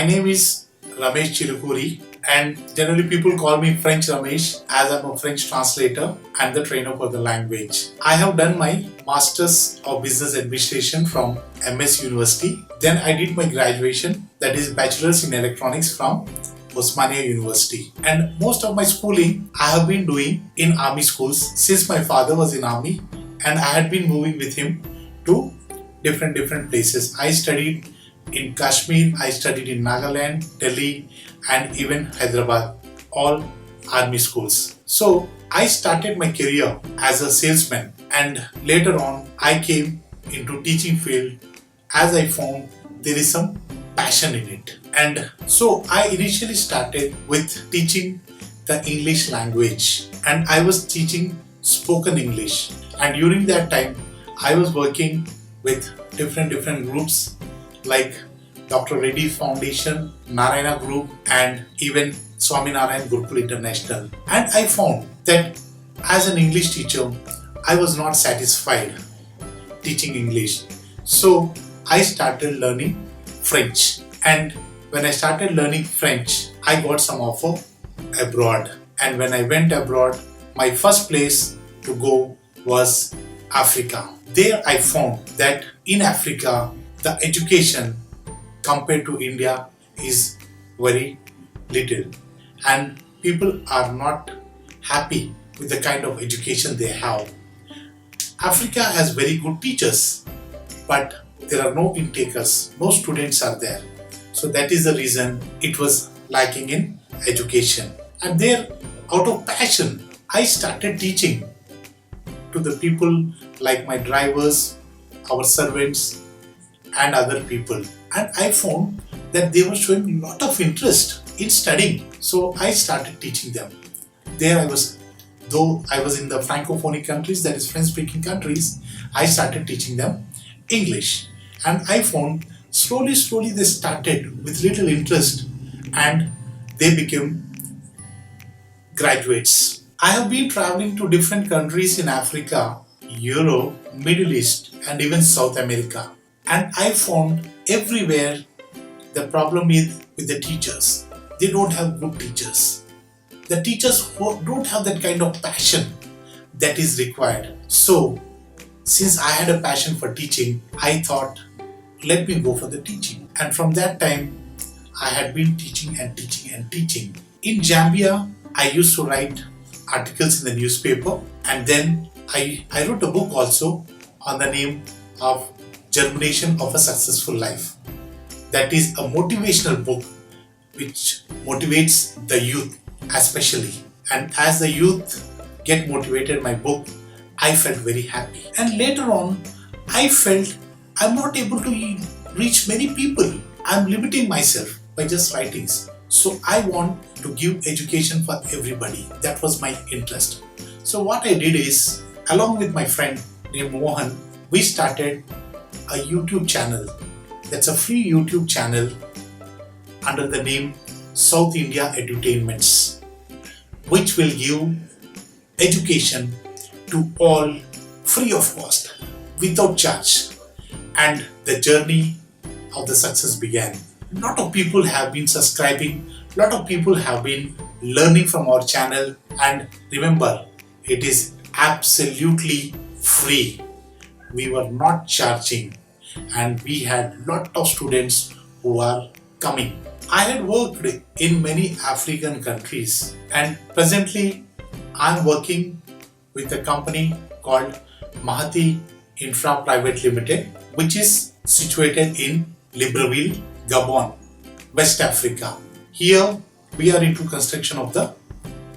My name is Ramesh Chilukuri, and generally people call me French Ramesh as I'm a French translator and the trainer for the language. I have done my Masters of Business Administration from MS University. Then I did my graduation, that is Bachelor's in Electronics from Osmania University. And most of my schooling I have been doing in army schools since my father was in army and I had been moving with him to different places. I studied in Kashmir, I studied in Nagaland, Delhi, and even Hyderabad, all army schools. So I started my career as a salesman, and later on I came into teaching field as I found there is some passion in it. And so I initially started with teaching the English language, and I was teaching spoken English. And during that time I was working with different groups like Dr. Reddy's Foundation, Narayana Group, and even Swaminarayan Gurukul International. And I found that as an English teacher, I was not satisfied teaching English. So I started learning French. And when I started learning French, I got some offer abroad. And when I went abroad, my first place to go was Africa. There I found that in Africa, the education compared to India is very little, and people are not happy with the kind of education they have. Africa has very good teachers, but there are no intakers, no students are there. So that is the reason it was lacking in education. And there, out of passion, I started teaching to the people like my drivers, our servants, and other people. And I found that they were showing a lot of interest in studying. So I started teaching them. There I was, though I was in the Francophonic countries, that is French speaking countries, I started teaching them English. And I found slowly they started with little interest and they became graduates. I have been traveling to different countries in Africa, Europe, Middle East, and even South America. And I found everywhere the problem is with the teachers. They don't have good teachers. The teachers don't have that kind of passion that is required. So, since I had a passion for teaching, I thought, let me go for the teaching. And from that time, I had been teaching. In Zambia, I used to write articles in the newspaper, and then I wrote a book also on the name of Germination of a Successful Life. That is a motivational book which motivates the youth especially. And as the youth get motivated my book, I felt very happy. And later on, I felt I'm not able to reach many people. I'm limiting myself by just writings. So I want to give education for everybody. That was my interest. So what I did is, along with my friend named Mohan, we started a YouTube channel. That's a free YouTube channel under the name South India Edutainments, which will give education to all free of cost, without charge. And the journey of the success began. A lot of people have been subscribing, a lot of people have been learning from our channel, and remember, it is absolutely free. We were not charging, and we had lot of students who are coming. I had worked in many African countries, and presently I am working with a company called Mahati Infra Private Limited, which is situated in Libreville, Gabon, West Africa. Here we are into construction of the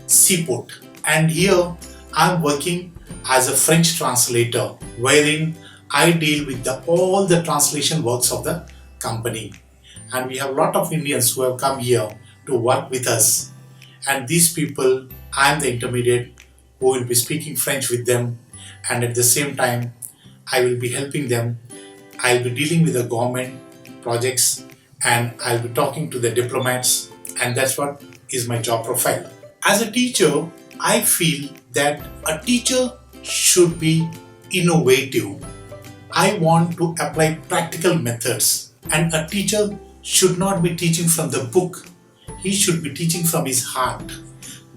seaport, and here I am working as a French translator, wherein I deal with all the translation works of the company. And we have a lot of Indians who have come here to work with us. And these people, I am the intermediate who will be speaking French with them, and at the same time, I will be helping them. I will be dealing with the government projects, and I'll be talking to the diplomats, and that's what is my job profile. As a teacher, I feel that a teacher should be innovative. I want to apply practical methods, and a teacher should not be teaching from the book. He should be teaching from his heart.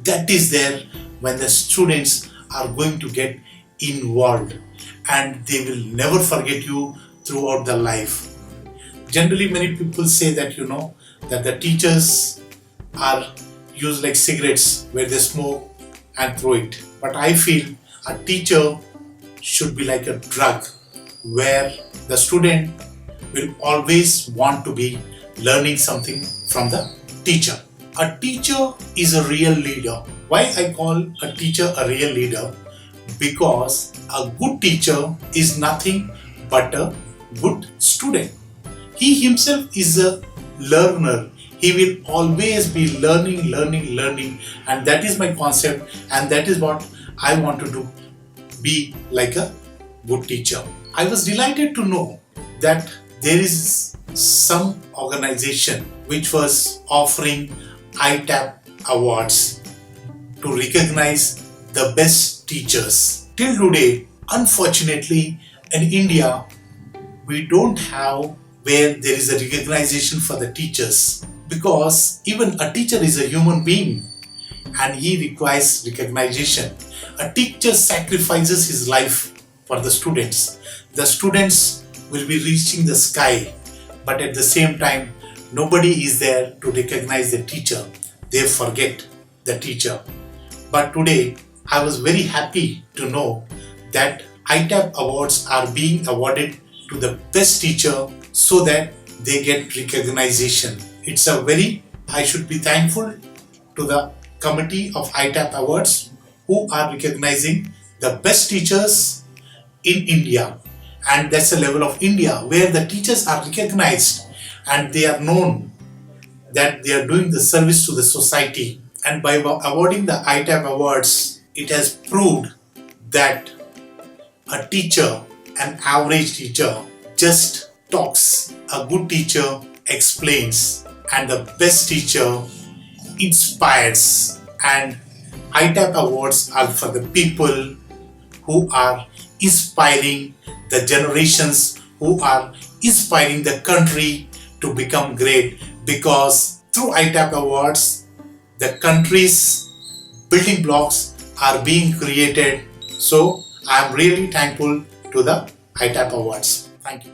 That is there when the students are going to get involved, and they will never forget you throughout the life. Generally, many people say that that the teachers are used like cigarettes where they smoke and throw it. But I feel a teacher should be like a drug where the student will always want to be learning something from the teacher. A teacher is a real leader. Why I call a teacher a real leader? Because a good teacher is nothing but a good student. He himself is a learner. He will always be learning, and that is my concept, and that is what I want to do, be like a good teacher. I was delighted to know that there is some organization which was offering ITAP awards to recognize the best teachers. Till today, unfortunately, in India, we don't have where there is a recognition for the teachers, because even a teacher is a human being and he requires recognition. A teacher sacrifices his life for the students. The students will be reaching the sky, but at the same time, nobody is there to recognize the teacher. They forget the teacher. But today, I was very happy to know that ITAP awards are being awarded to the best teacher so that they get recognition. I should be thankful to the committee of ITAP awards who are recognizing the best teachers in India. And that's the level of India where the teachers are recognized and they are known that they are doing the service to the society. And by awarding the ITAP awards, it has proved that a teacher, an average teacher, just talks. A good teacher explains, and the best teacher inspires. And ITAP awards are for the people who are inspiring the generations, who are inspiring the country to become great, because through ITAP awards, the country's building blocks are being created. So I am really thankful to the ITAP awards. Thank you.